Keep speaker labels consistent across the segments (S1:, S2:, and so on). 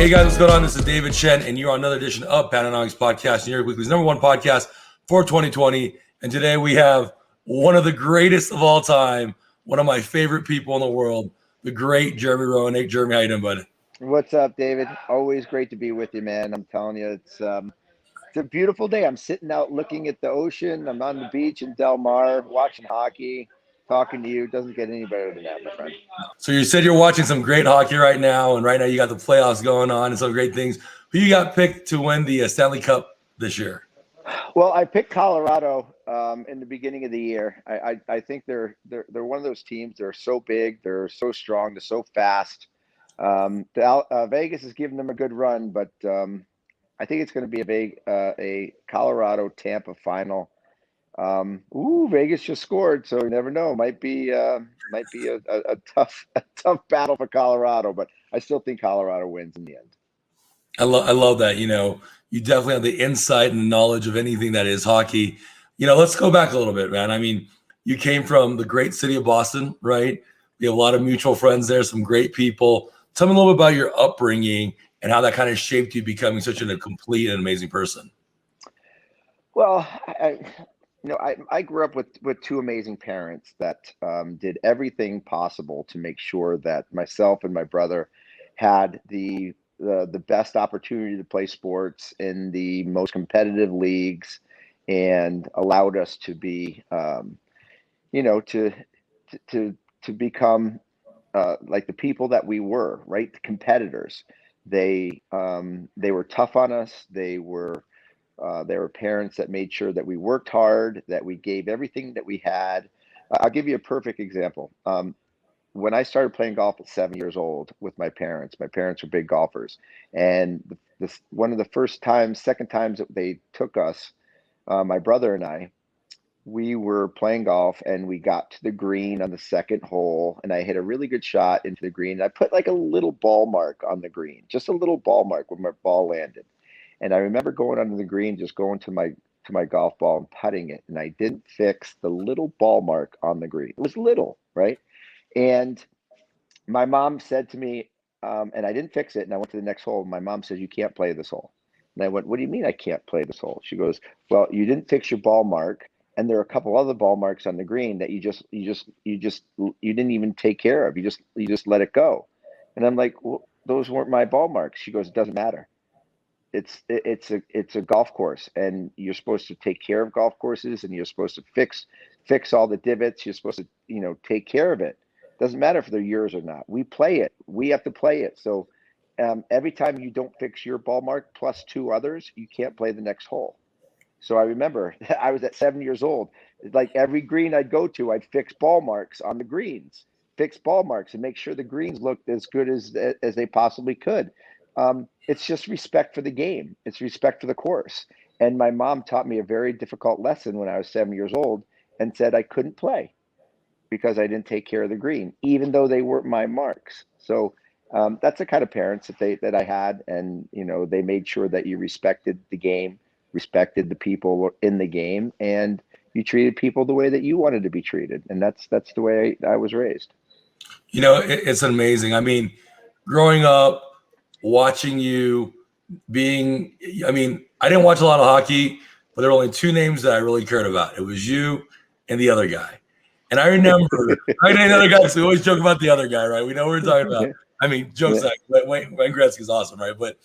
S1: Hey guys, what's going on? This is David Shen, and you're on another edition of Pananomics Podcast, New York Weekly's #1 podcast for 2020. And today we have one of the greatest of all time, one of my favorite people in the world, the great Jeremy Roenick. Jeremy, how you doing, buddy?
S2: What's up, David? Always great to be with you, man. I'm telling you, it's a beautiful day. I'm sitting out looking at the ocean. I'm on the beach in Del Mar, watching hockey, talking to you. It doesn't get any better than that, my friend.
S1: So you said you're watching some great hockey right now, and right now you got the playoffs going on and some great things. Who you got picked to win the Stanley Cup this year?
S2: Well, I picked Colorado in the beginning of the year. I think they're one of those teams. They're so big, they're so strong, they're so fast. Vegas has given them a good run, but I think it's going to be a Colorado Tampa final. Vegas just scored, so you never know. Might be a tough battle for Colorado, but I still think Colorado wins in the end.
S1: I love that. You definitely have the insight and knowledge of anything that is hockey. Let's go back a little bit, man. I mean, you came from the great city of Boston, right? We have a lot of mutual friends there, some great people. Tell me a little bit about your upbringing and how that kind of shaped you becoming such a complete and amazing person.
S2: Well, I grew up with two amazing parents that did everything possible to make sure that myself and my brother had the best opportunity to play sports in the most competitive leagues, and allowed us to be, to become like the people that we were, right? The competitors. They were tough on us. They were parents that made sure that we worked hard, that we gave everything that we had. I'll give you a perfect example. When I started playing golf at 7 years old with my parents were big golfers. And one of the second times that they took us, my brother and I, we were playing golf and we got to the green on the second hole, and I hit a really good shot into the green. I put like a little ball mark on the green, just a little ball mark where my ball landed. And I remember going under the green, just going to my golf ball and putting it, and I didn't fix the little ball mark on the green. It was little, right? And my mom said to me, and I didn't fix it, and I went to the next hole. And my mom says, "You can't play this hole." And I went, "What do you mean I can't play this hole?" She goes, "Well, you didn't fix your ball mark, and there are a couple other ball marks on the green that you didn't even take care of. You just let it go." And I'm like, "Well, those weren't my ball marks." She goes, "It doesn't matter. It's a golf course, and you're supposed to take care of golf courses, and you're supposed to fix all the divots. You're supposed to take care of it. Doesn't matter if they're yours or not. We play it. We have to play it. So every time you don't fix your ball mark plus two others, you can't play the next hole." So I remember I was at 7 years old. Like every green I'd go to, I'd fix ball marks on the greens, fix ball marks, and make sure the greens looked as good as they possibly could. It's just respect for the game. It's respect for the course. And my mom taught me a very difficult lesson when I was 7 years old, and said I couldn't play because I didn't take care of the green, even though they weren't my marks. So that's the kind of parents that I had, and they made sure that you respected the game, respected the people in the game, and you treated people the way that you wanted to be treated. And that's the way I was raised.
S1: It's amazing. I mean, growing up, watching you I didn't watch a lot of hockey, but there were only two names that I really cared about. It was you and the other guy. And I remember, right, the other guy, so we always joke about the other guy, right? We know what we're talking about. I mean, jokes like Wayne Gretzky's awesome, right? But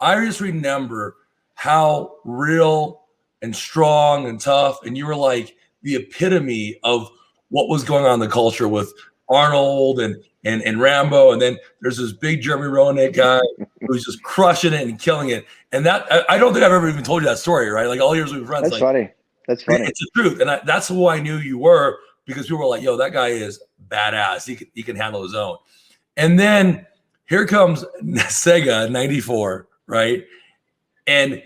S1: I just remember how real and strong and tough, and you were like the epitome of what was going on in the culture with Arnold and Rambo, and then there's this big Jeremy Roenick guy who's just crushing it and killing it. And that I don't think I've ever even told you that story, right? Like all years we've been friends.
S2: That's funny. That's funny.
S1: It's the truth, and that's who I knew you were, because people were like, "Yo, that guy is badass. He can handle his own." And then here comes Sega '94, right? And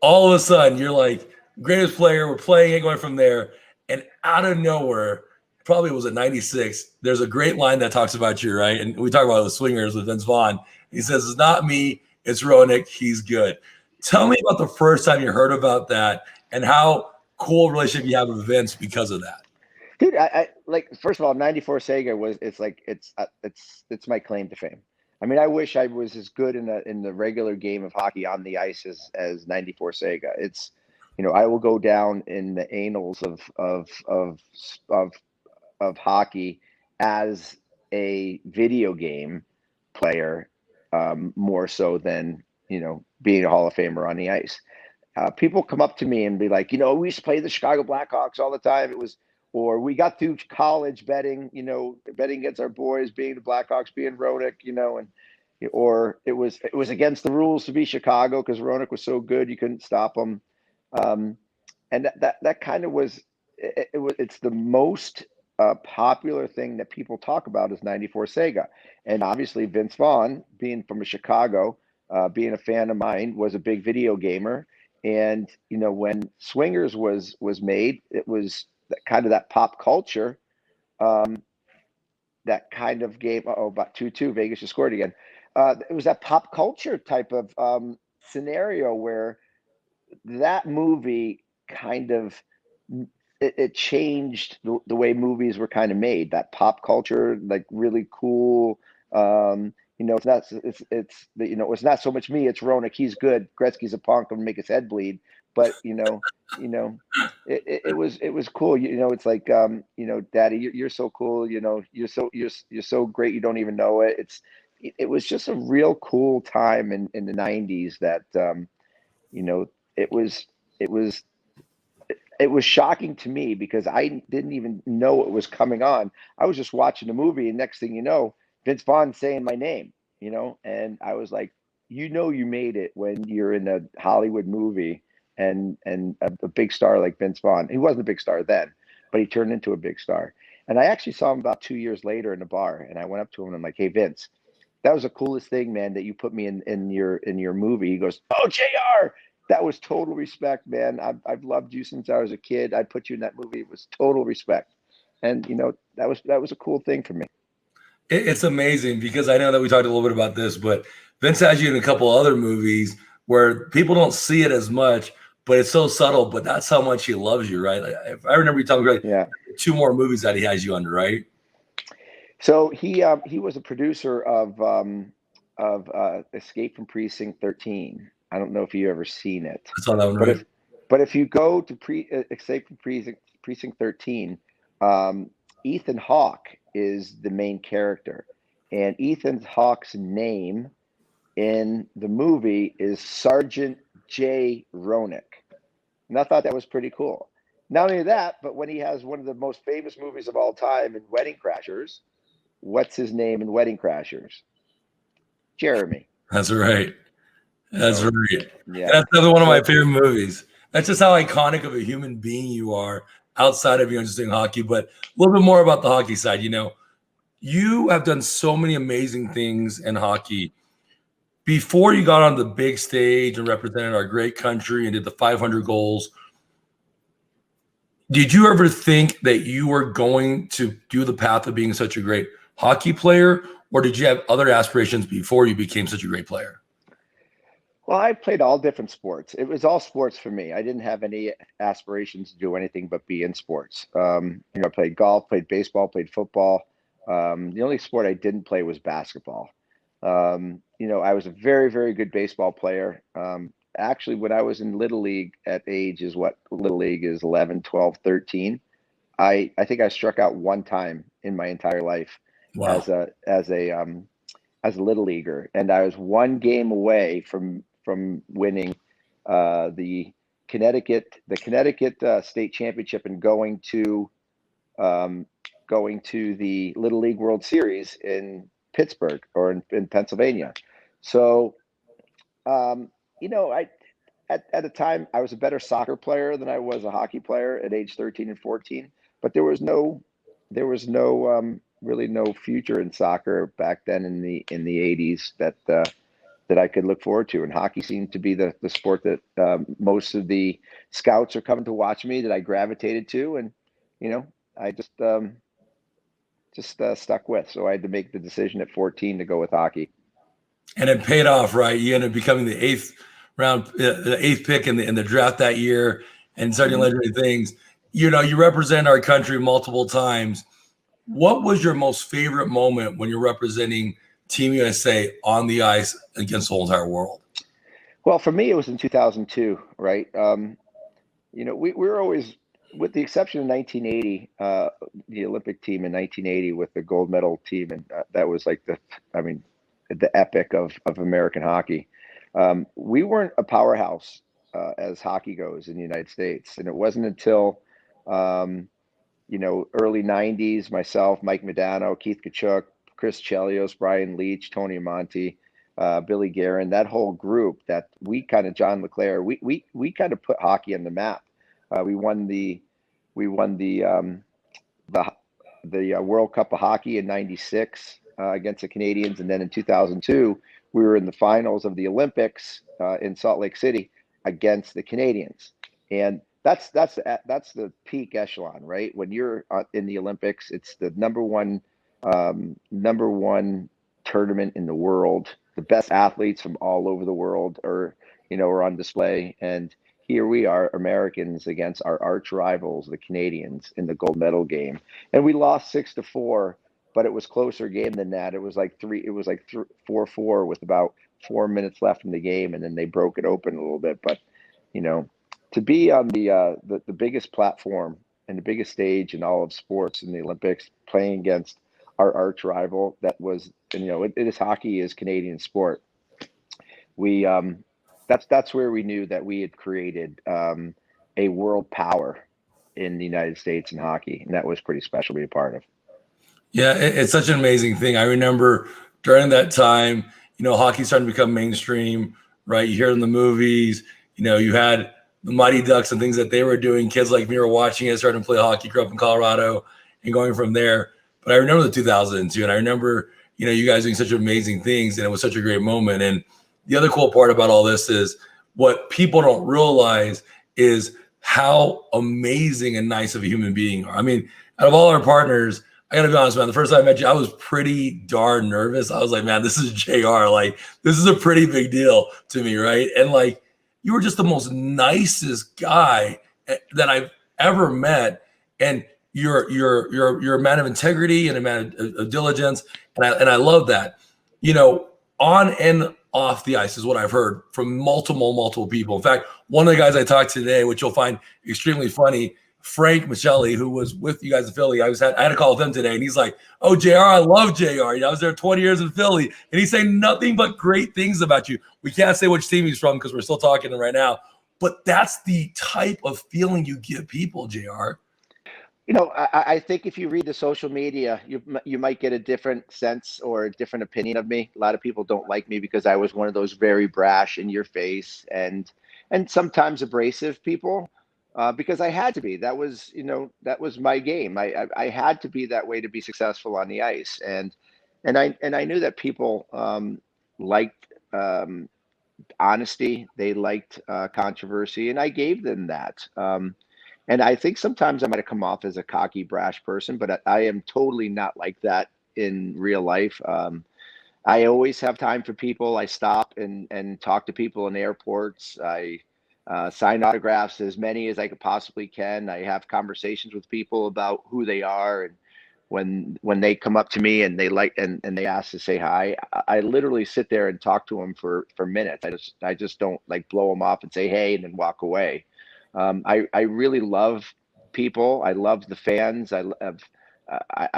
S1: all of a sudden, you're like greatest player. We're playing it, going from there, and out of nowhere, probably it was at '96. There's a great line that talks about you, right? And we talk about the swingers with Vince Vaughn. He says, "It's not me, it's Roenick. He's good." Tell me about the first time you heard about that and how cool relationship you have with Vince because of that.
S2: Dude, I like, first of all, '94 Sega it's my claim to fame. I mean, I wish I was as good in the regular game of hockey on the ice as 94 Sega. It's, I will go down in the annals of hockey as a video game player, more so than being a Hall of Famer on the ice. People come up to me and be like, we used to play the Chicago Blackhawks all the time. Or we got through college betting, betting against our boys, being the Blackhawks, being Roenick, or it was against the rules to be Chicago because Roenick was so good you couldn't stop him. And that kind of was it's the most popular thing that people talk about is 94 Sega, and obviously Vince Vaughn, being from Chicago, being a fan of mine, was a big video gamer. And when Swingers was made, it was kind of that pop culture, that kind of game. About 2-2, Vegas just scored again. It was that pop culture type of scenario where that movie kind of it changed the way movies were kind of made. That pop culture, like really cool. It's not it's not so much me. It's Roenick. He's good. Gretzky's a punk. I'm gonna make his head bleed. But it was cool. It's like Daddy, you're so cool. You're so great. You don't even know it. It was just a real cool time in the 90s that it was shocking to me because I didn't even know it was coming on. I was just watching the movie, and next thing you know, Vince Vaughn saying my name, and I was like, you made it when you're in a Hollywood movie and a big star like Vince Vaughn. He wasn't a big star then, but he turned into a big star. And I actually saw him about 2 years later in a bar, and I went up to him and I'm like, "Hey, Vince, that was the coolest thing, man, that you put me in your movie." He goes, "Oh, JR, that was total respect, man. I've loved you since I was a kid. I put you in that movie. It was total respect." And that was a cool thing for me.
S1: It's amazing because I know that we talked a little bit about this, but Vince has you in a couple other movies where people don't see it as much, but it's so subtle. But that's how much he loves you, right? Like, if I remember you telling me,
S2: Yeah.
S1: 2 more movies that he has you under, right?
S2: So he was a producer of Escape from Precinct 13. I don't know if you ever seen it,
S1: I saw that one, right?
S2: But if you go to Escape from Precinct 13, Ethan Hawke is the main character, and Ethan Hawke's name in the movie is Sergeant J. Roenick, and I thought that was pretty cool. Not only that, but when he has one of the most famous movies of all time in Wedding Crashers, what's his name in Wedding Crashers? Jeremy.
S1: That's right. That's right.
S2: Yeah.
S1: That's another one of my favorite movies. That's just how iconic of a human being you are outside of your interesting hockey. But a little bit more about the hockey side. You have done so many amazing things in hockey. Before you got on the big stage and represented our great country and did the 500 goals, did you ever think that you were going to do the path of being such a great hockey player, or did you have other aspirations before you became such a great player?
S2: Well, I played all different sports. It was all sports for me. I didn't have any aspirations to do anything but be in sports. I played golf, played baseball, played football. The only sport I didn't play was basketball. I was a very, very good baseball player. Actually, when I was in Little League at ages, what Little League is, 11, 12, 13, I think I struck out one time in my entire life.
S1: Wow.
S2: as a little leaguer, and I was one game away from winning the Connecticut state championship and going to the Little League World Series in Pittsburgh or in Pennsylvania. So I at the time I was a better soccer player than I was a hockey player at age 13 and 14, but there was no really no future in soccer back then in the 80s that I could look forward to. And hockey seemed to be the sport that most of the scouts are coming to watch me, that I gravitated to. And, I just stuck with. So I had to make the decision at 14 to go with hockey.
S1: And it paid off, right? You ended up becoming the eighth pick in the draft that year and starting legendary things. You represent our country multiple times. What was your most favorite moment when you're representing Team USA on the ice against the whole entire world?
S2: Well, for me, it was in 2002, right? We were always, with the exception of 1980, the Olympic team in 1980 with the gold medal team, and that was like I mean, the epic of American hockey. We weren't a powerhouse as hockey goes in the United States, and it wasn't until um, early 90s, myself, Mike Modano, Keith Kachuk, Chris Chelios, Brian Leach, Tony Amonte, Billy Guerin, that whole group that we kind of, John LeClaire, we kind of put hockey on the map. We won the World Cup of Hockey in '96 against the Canadians, and then in 2002 we were in the finals of the Olympics in Salt Lake City against the Canadians, and that's the peak echelon, right? When you're in the Olympics, it's the number one tournament in the world. The best athletes from all over the world are on display, and here we are, Americans against our arch rivals, the Canadians, in the gold medal game, and we lost 6-4. But it was closer game than that. It was like 4-4 with about 4 minutes left in the game, and then they broke it open a little bit. But you know, to be on the biggest platform and the biggest stage in all of sports in the Olympics, playing against our arch rival, that was, and it is, hockey is Canadian sport. We That's where we knew that we had created a world power in the United States in hockey, and that was pretty special to be a part of.
S1: Yeah, it's such an amazing thing. I remember during that time, hockey starting to become mainstream, right? You hear it in the movies, you had the Mighty Ducks and things that they were doing. Kids like me were watching it, starting to play hockey, grew up in Colorado, and going from there. But I remember the 2002, and I remember, you guys doing such amazing things, and it was such a great moment. And the other cool part about all this is what people don't realize is how amazing and nice of a human being you are. I mean, out of all our partners, I gotta be honest, man. The first time I met you, I was pretty darn nervous. I was like, man, this is JR. Like, this is a pretty big deal to me, right? And like, you were just the most nicest guy that I've ever met. And you're a man of integrity and a man of diligence, and I love that. On and off the ice is what I've heard from multiple people. In fact, one of the guys I talked to today, which you'll find extremely funny, Frank Michelli, who was with you guys in Philly. I had a call with him today, and he's like, "Oh, JR, I love JR. I was there 20 years in Philly, and he's saying nothing but great things about you." We can't say which team he's from because we're still talking to him right now, but that's the type of feeling you give people, JR.
S2: I think if you read the social media, you might get a different sense or a different opinion of me. A lot of people don't like me because I was one of those very brash, in your face, and sometimes abrasive people. Because I had to be. That was my game. I had to be that way to be successful on the ice, and I knew that people liked honesty. They liked controversy, and I gave them that. And I think sometimes I might have come off as a cocky, brash person, but I am totally not like that in real life. I always have time for people. I stop and talk to people in airports. I sign autographs, as many as I could possibly can. I have conversations with people about who they are, and when they come up to me and and they ask to say hi, I literally sit there and talk to them for minutes. I just don't like blow them off and say hey and then walk away. I really love people. I love the fans. I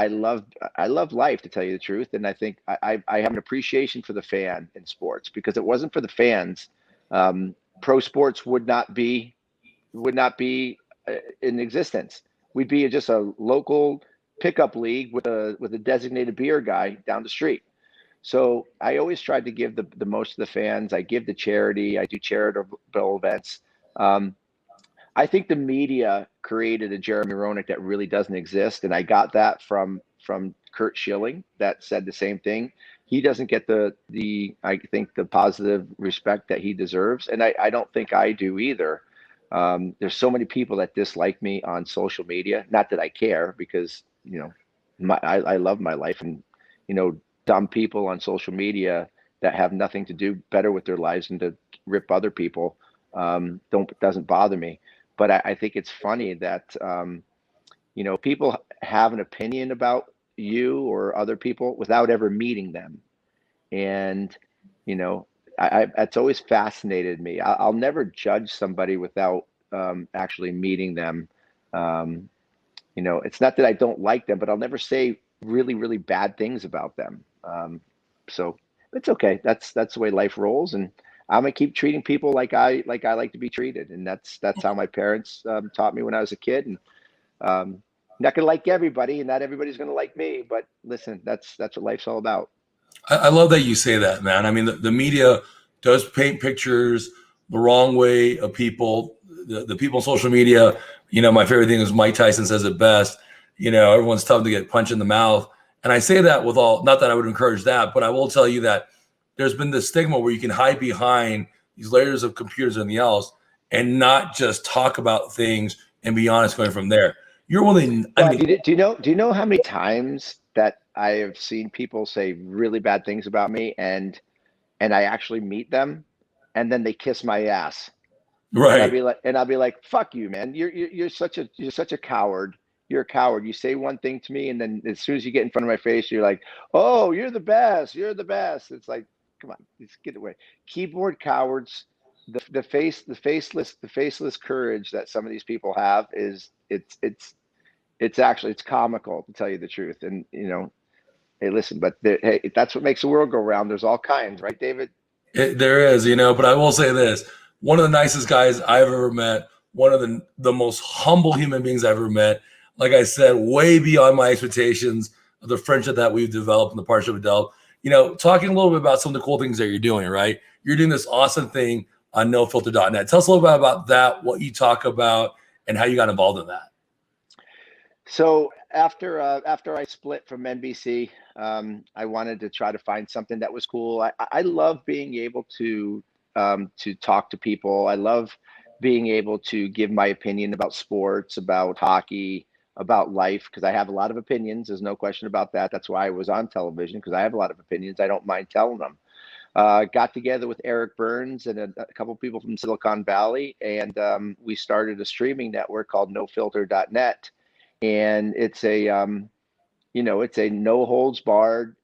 S2: love life, to tell you the truth. And I think I have an appreciation for the fan in sports, because it wasn't for the fans, pro sports would not be in existence. We'd be just a local pickup league with a designated beer guy down the street. So I always tried to give the most to the fans. I give to charity. I do charitable events. Um, I think the media created a Jeremy Roenick that really doesn't exist, and I got that from Kurt Schilling, that said the same thing. He doesn't get the I think the positive respect that he deserves, and I don't think I do either. There's so many people that dislike me on social media. Not that I care, because I love my life, and dumb people on social media that have nothing to do better with their lives than to rip other people, don't doesn't bother me. But I think it's funny that people have an opinion about you or other people without ever meeting them. And, you know, it's always fascinated me. I'll never judge somebody without actually meeting them. Um, you know, it's not that I don't like them, but I'll never say really, really bad things about them. So it's okay. That's the way life rolls, and I'm gonna keep treating people like to be treated, and that's how my parents taught me when I was a kid. And not gonna like everybody, and not everybody's gonna like me. But listen, that's what life's all about.
S1: I love that you say that, man. I mean, the media does paint pictures the wrong way of people. The people on social media, you know, my favorite thing is Mike Tyson says it best. You know, everyone's tough to get punched in the mouth. And I say that with all, not that I would encourage that, but I will tell you that there's been this stigma where you can hide behind these layers of computers and everything else and not just talk about things and be honest going from there. You're willing, I
S2: Well,
S1: mean,
S2: do you know how many times that I have seen people say really bad things about me, and I actually meet them, and then they kiss my ass, and
S1: right.
S2: I'll be like, "Fuck you, man! You're such a coward. You're a coward. You say one thing to me, and then as soon as you get in front of my face, you're like, oh, you're the best. You're the best.' It's like, come on, let's get away. Keyboard cowards. The faceless courage that some of these people have is it's actually it's comical, to tell you the truth. And you know, hey, listen, but hey, that's what makes the world go round. There's all kinds, right, David?
S1: There is, you know, but I will say this: one of the nicest guys I've ever met, one of the most humble human beings I've ever met. Like I said, way beyond my expectations of the friendship that we've developed and the partnership we've developed. You know, talking a little bit about some of the cool things that you're doing, right? You're doing this awesome thing on nofilter.net. Tell us a little bit about that, what you talk about, and how you got involved in that.
S2: So after I split from NBC, I wanted to try to find something that was cool. I love being able to talk to people. I love being able to give my opinion about sports, about hockey, about life, because I have a lot of opinions. There's no question about that. That's why I was on television, because I have a lot of opinions. I don't mind telling them. Got together with Eric Burns and a couple people from Silicon Valley, and we started a streaming network called NoFilter.net, and it's a you know, it's a no holds barred.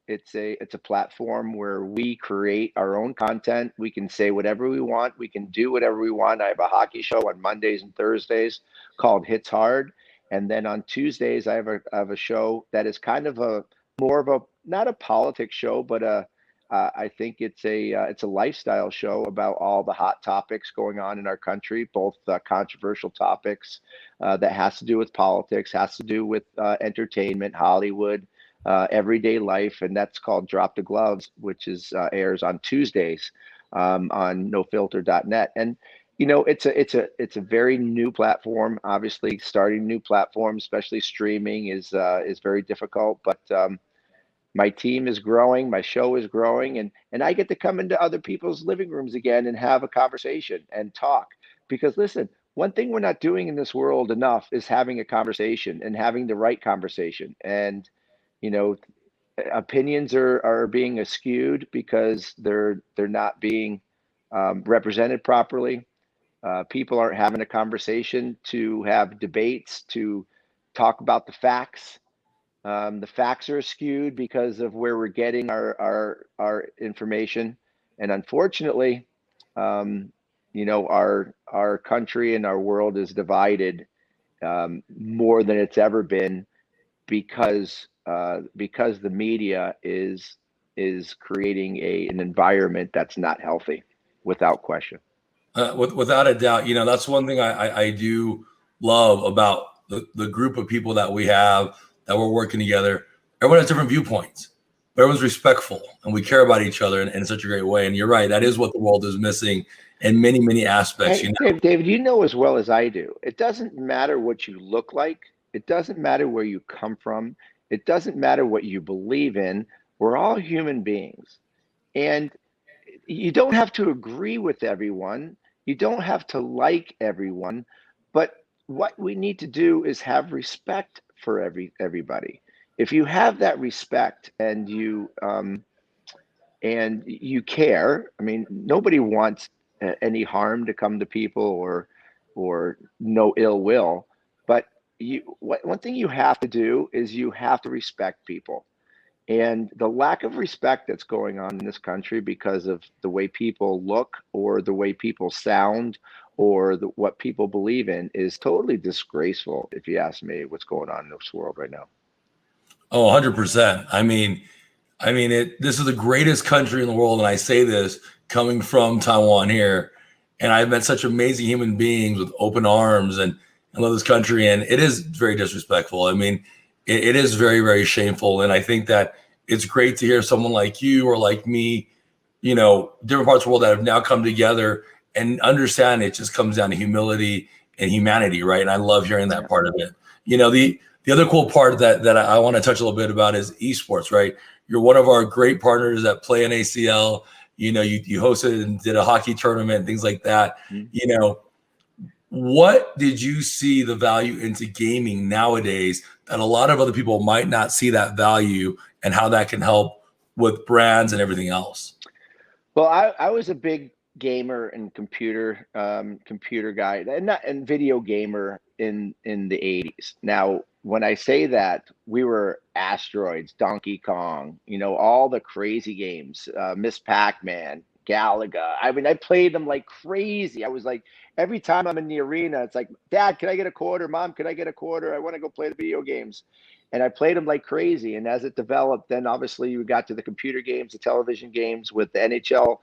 S2: It's a platform where we create our own content. We can say whatever we want. We can do whatever we want. I have a hockey show on Mondays and Thursdays called Hits Hard, and then on Tuesdays I have a show that is kind of a more of a not a politics show, but I think it's a lifestyle show about all the hot topics going on in our country, both controversial topics that has to do with politics, has to do with entertainment, Hollywood, everyday life, and that's called Drop the Gloves, which is airs on Tuesdays on NoFilter.net. And you know, it's a very new platform. Obviously, starting new platforms, especially streaming, is very difficult. But my team is growing, my show is growing, and I get to come into other people's living rooms again and have a conversation and talk. Because listen, one thing we're not doing in this world enough is having a conversation and having the right conversation. And you know, opinions are being askewed because they're not being represented properly. People aren't having a conversation to have debates to talk about the facts. The facts are skewed because of where we're getting our information, and unfortunately, um, you know, our country and our world is divided more than it's ever been because the media is creating an environment that's not healthy, without question.
S1: Without a doubt, you know, that's one thing I do love about the group of people that we have that we're working together. Everyone has different viewpoints, but everyone's respectful and we care about each other in such a great way. And you're right, that is what the world is missing in many, many aspects.
S2: Hey,
S1: You know,
S2: David, you know as well as I do, it doesn't matter what you look like. It doesn't matter where you come from. It doesn't matter what you believe in. We're all human beings. And you don't have to agree with everyone. You don't have to like everyone. But what we need to do is have respect for everybody. If you have that respect and you care. I mean, nobody wants any harm to come to people or no ill will. But one thing you have to do is you have to respect people. And the lack of respect that's going on in this country because of the way people look or the way people sound or what people believe in is totally disgraceful, if you ask me, what's going on in this world right now.
S1: Oh, 100%. This is the greatest country in the world, and I say this coming from Taiwan here, and I've met such amazing human beings with open arms, and I love this country, and it is very disrespectful. I mean, it is very, very shameful, and I think that it's great to hear someone like you or like me, different parts of the world that have now come together and understand it just comes down to humility and humanity, right? And I love hearing that part of it. The other cool part that I want to touch a little bit about is esports, right? You're one of our great partners that play in ACL. You hosted and did a hockey tournament, things like that.
S2: Mm-hmm.
S1: What did you see the value into gaming nowadays that a lot of other people might not see that value, and how that can help with brands and everything else?
S2: Well, I was a big gamer and computer guy and video gamer in the 80s. Now, when I say that, we were Asteroids, Donkey Kong, all the crazy games, Miss Pac-Man, Galaga. I mean, I played them like crazy. I was like, every time I'm in the arena, it's like, Dad, can I get a quarter? Mom, can I get a quarter? I want to go play the video games. And I played them like crazy. And as it developed, then obviously you got to the computer games, the television games with the NHL,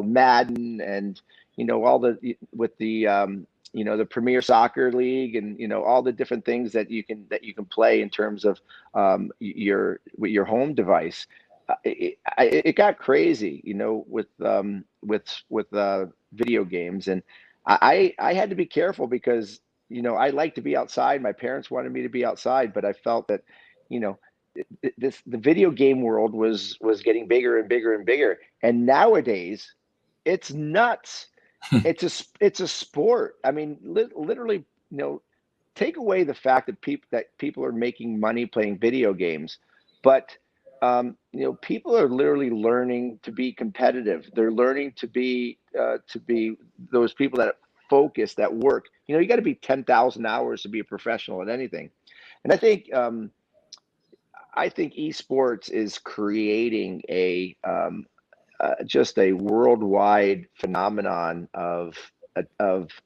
S2: Madden, and all the with the the Premier Soccer League, and all the different things that you can play in terms of your home device. It got crazy, with video games, and I had to be careful because I like to be outside. My parents wanted me to be outside, but I felt that the video game world was getting bigger and bigger and bigger, and nowadays it's nuts. It's a sport. I mean, literally, take away the fact that people are making money playing video games, but people are literally learning to be competitive. They're learning to be those people that focus, that work. You got to be 10,000 hours to be a professional at anything. And I think esports is creating just a worldwide phenomenon of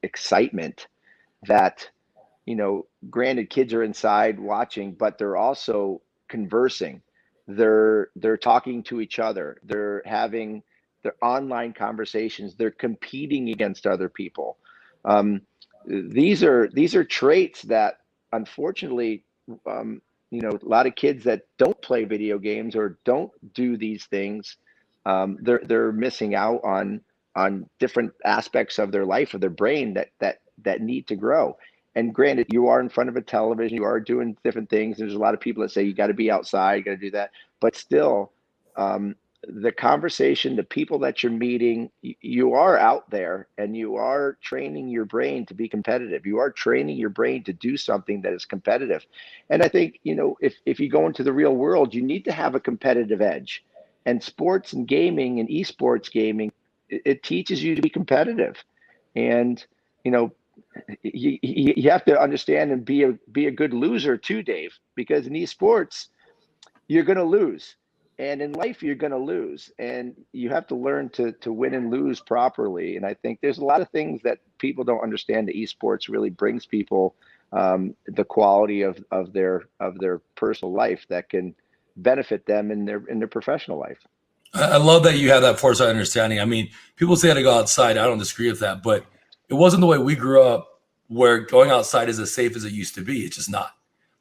S2: excitement that, granted, kids are inside watching, but they're also conversing. They're talking to each other. They're having their online conversations. They're competing against other people. These are traits that, unfortunately, a lot of kids that don't play video games or don't do these things, they're missing out on different aspects of their life, of their brain that need to grow. And granted, you are in front of a television, you are doing different things. There's a lot of people that say you got to be outside, you got to do that, but still, the conversation, the people that you're meeting, you are out there and you are training your brain to be competitive. You are training your brain to do something that is competitive. And I think, if you go into the real world, you need to have a competitive edge. And sports and gaming and esports gaming, it teaches you to be competitive. And, you have to understand and be a good loser too, Dave, because in esports, you're going to lose. And in life, you're going to lose, and you have to learn to win and lose properly. And I think there's a lot of things that people don't understand that esports really brings people, the quality of their personal life that can benefit them in their professional life.
S1: I love that you have that foresight understanding. I mean, people say to go outside. I don't disagree with that, but it wasn't the way we grew up, where going outside is as safe as it used to be. It's just not,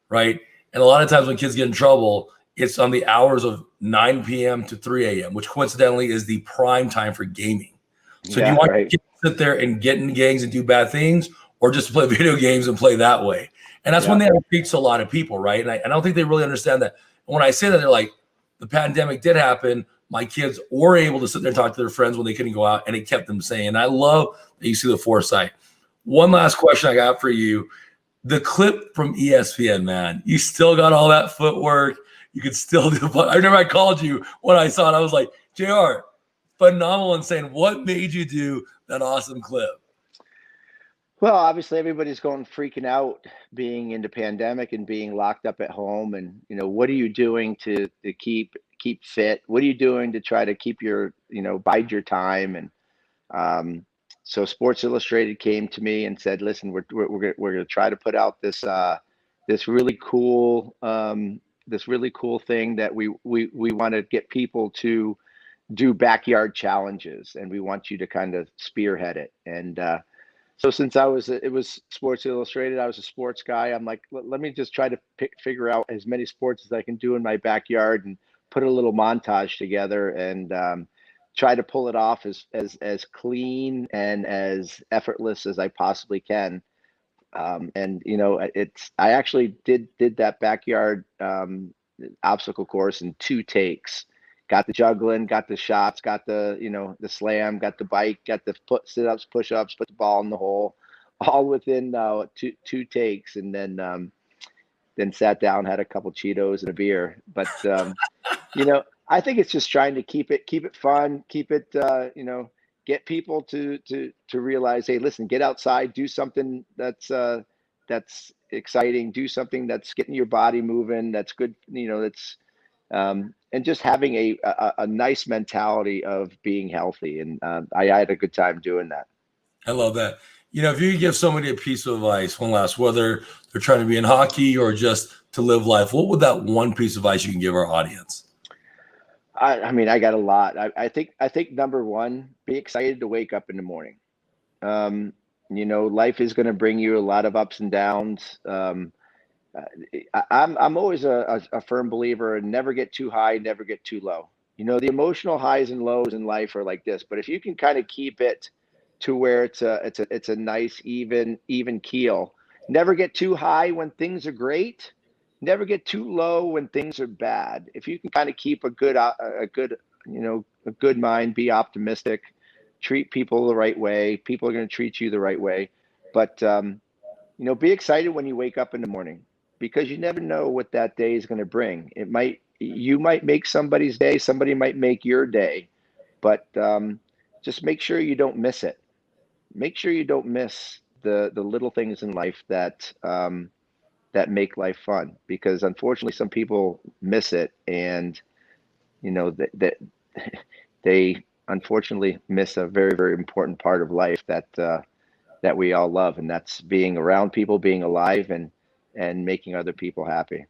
S1: right? And a lot of times when kids get in trouble, it's on the hours of 9 p.m. to 3 a.m., which coincidentally is the prime time for gaming. So do you want kids to sit there and get in gangs and do bad things, or just play video games and play that way? And that's when they teach a lot of people, right? And I don't think they really understand that. And when I say that, they're like, the pandemic did happen. My kids were able to sit there and talk to their friends when they couldn't go out, and it kept them sane. And I love that you see the foresight. One last question I got for you. The clip from ESPN, man, you still got all that footwork. You could still do. I remember I called you when I saw it. I was like, JR, phenomenal and saying, what made you do that awesome clip?
S2: Well, obviously everybody's going freaking out being in the pandemic and being locked up at home. And, what are you doing to keep fit? What are you doing to try to keep your, bide your time? And so Sports Illustrated came to me and said, listen, we're going to try to put out this really cool, thing that we want to get people to do backyard challenges, and we want you to kind of spearhead it. And so since it was Sports Illustrated, I was a sports guy. I'm like, let me just try to figure out as many sports as I can do in my backyard and put a little montage together, and try to pull it off as clean and as effortless as I possibly can. And I actually did that backyard obstacle course in 2 takes. Got the juggling, got the shots, got the slam, got the bike, got the sit-ups, push-ups, put the ball in the hole, all within two takes, and then sat down, had a couple Cheetos and a beer. But I think it's just trying to keep it fun, keep it get people to realize, hey, listen, get outside, do something that's exciting, do something that's getting your body moving, that's good, that's and just having a nice mentality of being healthy. And I had a good time doing that.
S1: I love that. If you could give somebody a piece of advice, one last, whether they're trying to be in hockey or just to live life, what would that one piece of advice you can give our audience?
S2: I mean, I got a lot. I think number one, be excited to wake up in the morning. Life is going to bring you a lot of ups and downs. I'm always a firm believer in never get too high, never get too low. The emotional highs and lows in life are like this, but if you can kind of keep it to where it's a nice even keel. Never get too high when things are great. Never get too low when things are bad. If you can kind of keep a good mind, be optimistic, treat people the right way. People are going to treat you the right way. But be excited when you wake up in the morning, because you never know what that day is going to bring. You might make somebody's day, somebody might make your day, but just make sure you don't miss it. Make sure you don't miss the little things in life that make life fun, because unfortunately some people miss it, and that they unfortunately miss a very, very important part of life that we all love, and that's being around people, being alive, and making other people happy.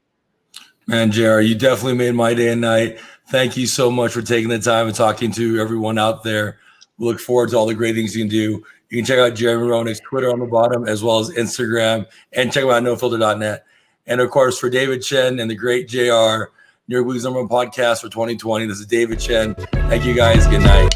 S1: Man, JR, you definitely made my day and night. Thank you so much for taking the time and talking to everyone out there. We look forward to all the great things you can do. You can check out Jeremy Roenick's Twitter on the bottom, as well as Instagram, and check him out at nofilter.net. And of course, for David Chen and the great JR, New York League's #1 podcast for 2020, this is David Chen. Thank you guys. Good night.